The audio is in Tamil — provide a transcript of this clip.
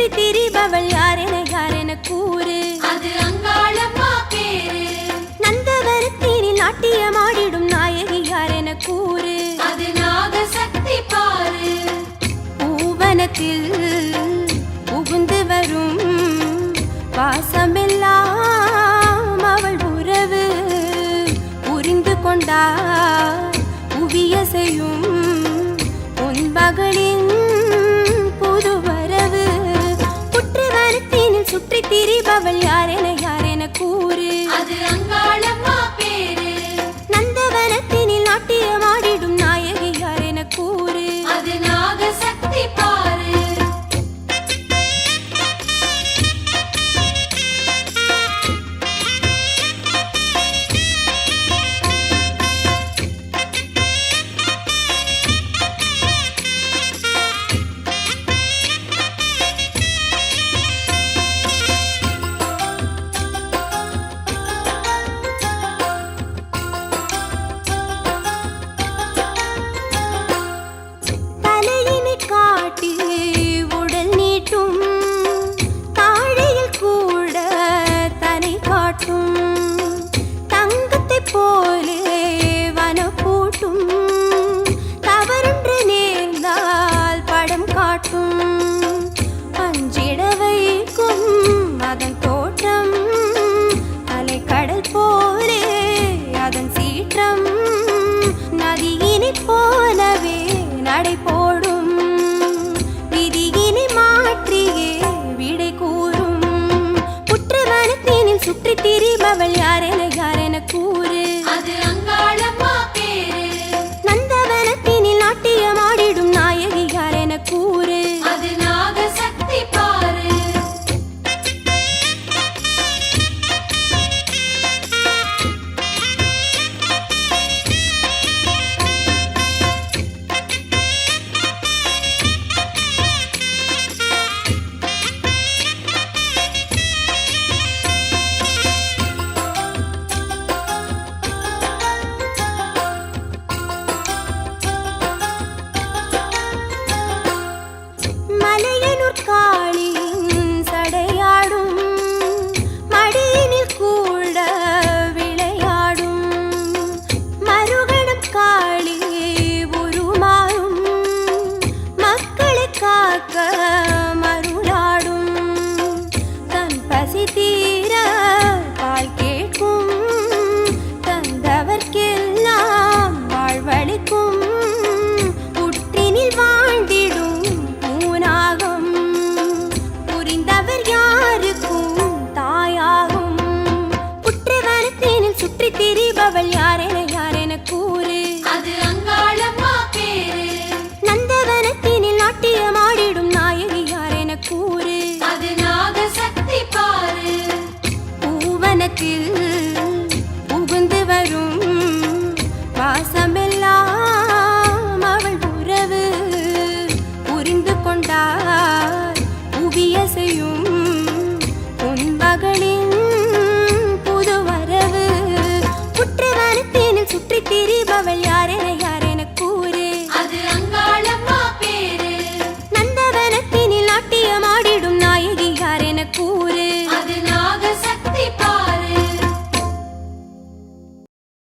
சுற்றி திரிபவள் யாரென கூறு. அது அங்காளம்மா பேரு. நந்தவனத்தினில் நாட்டியமாடிடும் நாயகி யாரென கூறு. அது நாகசக்தி பாரு. பூவனத்தில் புகுந்து வரும் பாசமெல்லாம் அவள் உறவு. புரிந்து கொண்டார் புவிய செய்யும் பொன்பகலின் புது வரவு. புற்றுவனத்தினில் சுற்றி திரிபவள் யாரென கூறு. அது அங்காளம்மா பேரு. நந்தவனத்தினில் நாட்டியமாடிடும் நாயகி யாரென கூறு. அது நாகசக்தி பாரு. சுற்றி திரிபவள் யாரென கூறு. அது அங்காளம்மா பேரு. நந்தவனத்தினில் நாட்டியமாடிடும் நாயகி யாரென கூறு. அது நாகசக்தி பாரு. திரிபவள் யாரென கூறு. அது அங்காளம்மா பேரு. நந்தவனத்தினில் நாட்டியமாடிடும் நாயகி யாரென கூறு. அது நாகசக்தி பாரு. பூவனத்தில் புகுந்து வரும் பாசமெல்லாம் அவள் உறவு. புரிந்து கொண்டார் புவிய செய்யும் பொன்பகலின்